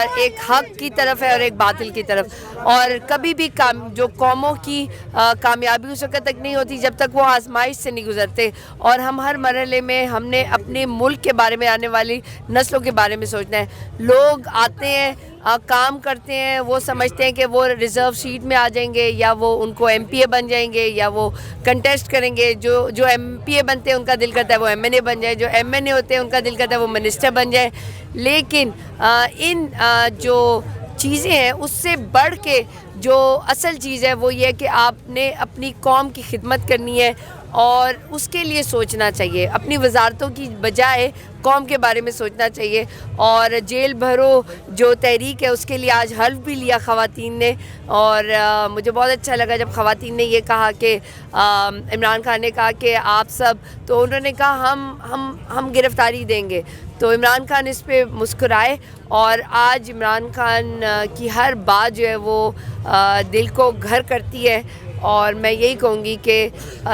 اور ایک حق کی طرف ہے اور ایک باطل کی طرف. اور کبھی بھی جو قوموں کی کامیابی اس وقت تک نہیں ہوتی جب تک وہ آزمائش سے نہیں گزرتے. اور ہم ہر مرحلے میں ہم نے اپنے ملک کے بارے میں، آنے والی نسلوں کے بارے میں سوچنا ہے. لوگ آتے ہیں، کام کرتے ہیں، وہ سمجھتے ہیں کہ وہ ریزرو سیٹ میں آ جائیں گے یا وہ ان کو ایم پی اے بن جائیں گے یا وہ کنٹیسٹ کریں گے. جو ایم پی اے بنتے ہیں ان کا دل کرتا ہے وہ ایم این اے بن جائے، جو ایم این اے ہوتے ہیں ان کا دل کرتا ہے وہ منسٹر بن جائے. لیکن ان جو چیزیں ہیں اس سے بڑھ کے جو اصل چیز ہے وہ یہ کہ آپ نے اپنی قوم کی خدمت کرنی ہے اور اس کے لیے سوچنا چاہیے. اپنی وزارتوں کی بجائے قوم کے بارے میں سوچنا چاہیے. اور جیل بھرو جو تحریک ہے اس کے لیے آج حلف بھی لیا خواتین نے. اور مجھے بہت اچھا لگا جب خواتین نے یہ کہا کہ عمران خان نے کہا کہ آپ سب، تو انہوں نے کہا ہم گرفتاری دیں گے. تو عمران خان اس پہ مسکرائے اور آج عمران خان کی ہر بات جو ہے وہ دل کو گھر کرتی ہے. اور میں یہی کہوں گی کہ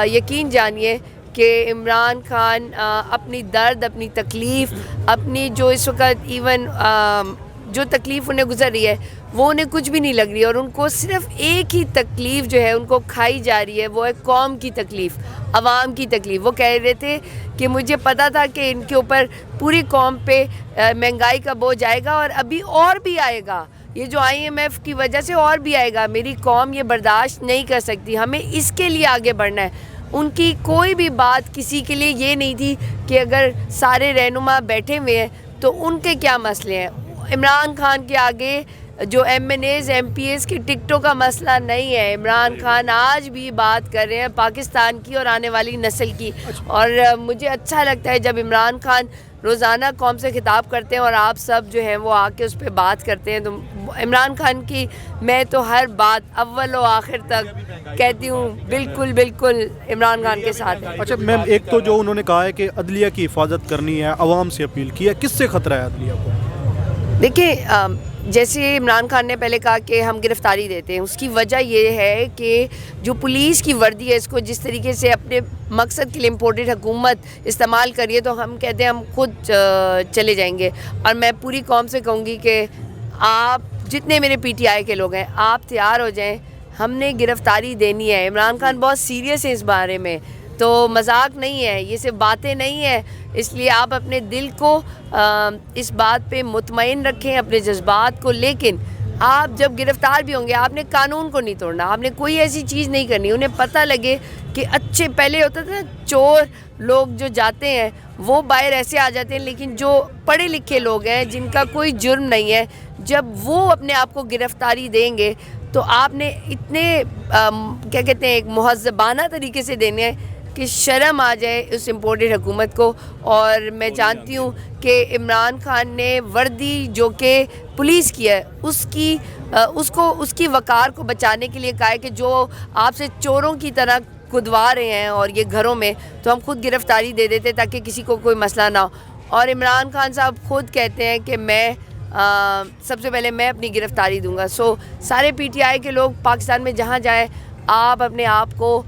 یقین جانیے کہ عمران خان اپنی درد، اپنی تکلیف، اپنی جو اس وقت ایون جو تکلیف انہیں گزر رہی ہے وہ انہیں کچھ بھی نہیں لگ رہی. اور ان کو صرف ایک ہی تکلیف جو ہے ان کو کھائی جا رہی ہے، وہ ہے قوم کی تکلیف، عوام کی تکلیف. وہ کہہ رہے تھے کہ مجھے پتا تھا کہ ان کے اوپر پوری قوم پہ مہنگائی کا بوجھ آئے گا اور ابھی اور بھی آئے گا، یہ جو آئی ایم ایف کی وجہ سے اور بھی آئے گا. میری قوم یہ برداشت نہیں کر سکتی، ہمیں اس کے لیے آگے بڑھنا ہے. ان کی کوئی بھی بات کسی کے لیے یہ نہیں تھی کہ اگر سارے رہنما بیٹھے ہوئے ہیں تو ان کے کیا مسئلے ہیں. عمران خان کے آگے جو M N As, M P As کی ٹکٹوں کا مسئلہ نہیں ہے. عمران خان آج بھی بات کر رہے ہیں پاکستان کی اور آنے والی نسل کی. اور مجھے اچھا لگتا ہے جب عمران خان روزانہ قوم سے خطاب کرتے ہیں اور آپ سب جو ہیں وہ آ کے اس پہ بات کرتے ہیں. تو عمران خان کی میں تو ہر بات اول و آخر تک کہتی ہوں بالکل بالکل عمران خان کے ساتھ ہے. اچھا میم، ایک تو جو انہوں نے کہا ہے کہ عدلیہ کی حفاظت کرنی ہے، عوام سے اپیل کی ہے، کس سے خطرہ ہے عدلیہ کو؟ دیکھیں، جیسے عمران خان نے پہلے کہا کہ ہم گرفتاری دیتے ہیں، اس کی وجہ یہ ہے کہ جو پولیس کی وردی ہے اس کو جس طریقے سے اپنے مقصد کے لیے امپورٹڈ حکومت استعمال کریے تو ہم کہتے ہیں ہم خود چلے جائیں گے. اور میں پوری قوم سے کہوں گی کہ آپ جتنے میرے پی ٹی آئی کے لوگ ہیں آپ تیار ہو جائیں، ہم نے گرفتاری دینی ہے. عمران خان بہت سیریس ہے اس بارے میں، تو مذاق نہیں ہے، یہ صرف باتیں نہیں ہیں. اس لیے آپ اپنے دل کو اس بات پہ مطمئن رکھیں، اپنے جذبات کو. لیکن آپ جب گرفتار بھی ہوں گے آپ نے قانون کو نہیں توڑنا، آپ نے کوئی ایسی چیز نہیں کرنی. انہیں پتہ لگے کہ اچھے پہلے ہوتا تھا چور لوگ جو جاتے ہیں وہ باہر ایسے آ جاتے ہیں، لیکن جو پڑھے لکھے لوگ ہیں جن کا کوئی جرم نہیں ہے، جب وہ اپنے آپ کو گرفتاری دیں گے تو آپ نے اتنے کیا کہتے ہیں ایک مہذبانہ طریقے سے دینے ہیں کہ شرم آ جائے اس امپورٹڈ حکومت کو. اور میں جانتی ہوں کہ عمران خان نے وردی جو کہ پولیس کی ہے اس کی وقار کو بچانے کے لیے کہا ہے کہ جو آپ سے چوروں کی طرح کدوا رہے ہیں اور یہ گھروں میں، تو ہم خود گرفتاری دے دیتے تاکہ کسی کو کوئی مسئلہ نہ ہو. اور عمران خان صاحب خود کہتے ہیں کہ میں سب سے پہلے میں اپنی گرفتاری دوں گا. سو سارے پی ٹی آئی کے لوگ پاکستان میں جہاں جائیں آپ اپنے آپ کو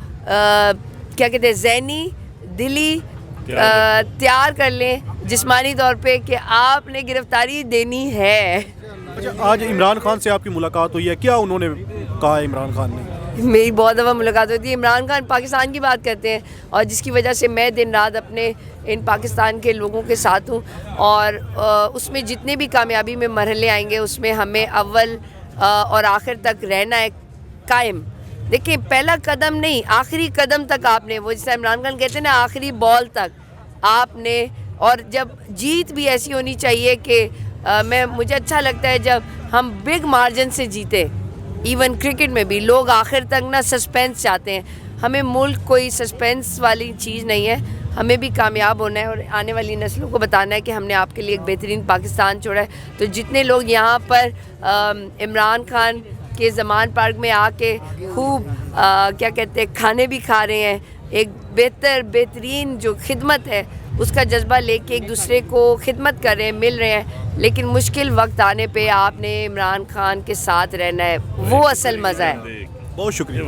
کیا کہتے ہیں ذہنی دلی تیار کر لیں جسمانی طور پہ کہ آپ نے گرفتاری دینی ہے. اچھا، آج عمران خان سے آپ کی ملاقات ہوئی ہے، کیا انہوں نے کہا ہے عمران خان نے؟ میری بہت دفعہ ملاقات ہوتی ہے. عمران خان پاکستان کی بات کرتے ہیں اور جس کی وجہ سے میں دن رات اپنے ان پاکستان کے لوگوں کے ساتھ ہوں. اور اس میں جتنے بھی کامیابی میں مرحلے آئیں گے اس میں ہمیں اول اور آخر تک رہنا ہے قائم. دیکھیں، پہلا قدم نہیں آخری قدم تک آپ نے، وہ جیسے عمران خان کہتے ہیں نا آخری بال تک آپ نے. اور جب جیت بھی ایسی ہونی چاہیے کہ مجھے اچھا لگتا ہے جب ہم بگ مارجن سے جیتے. ایون کرکٹ میں بھی لوگ آخر تک نا سسپینس چاہتے ہیں، ہمیں ملک کوئی سسپینس والی چیز نہیں ہے. ہمیں بھی کامیاب ہونا ہے اور آنے والی نسلوں کو بتانا ہے کہ ہم نے آپ کے لیے ایک بہترین پاکستان چھوڑا ہے. تو جتنے لوگ یہاں پر عمران خان کے زمان پارک میں آ کے خوب کیا کہتے ہیں کھانے بھی کھا رہے ہیں، ایک بہترین جو خدمت ہے اس کا جذبہ لے کے ایک دوسرے کو خدمت کر رہے ہیں، مل رہے ہیں. لیکن مشکل وقت آنے پہ آپ نے عمران خان کے ساتھ رہنا ہے، وہ اصل مزہ ہے. بہت شکریہ.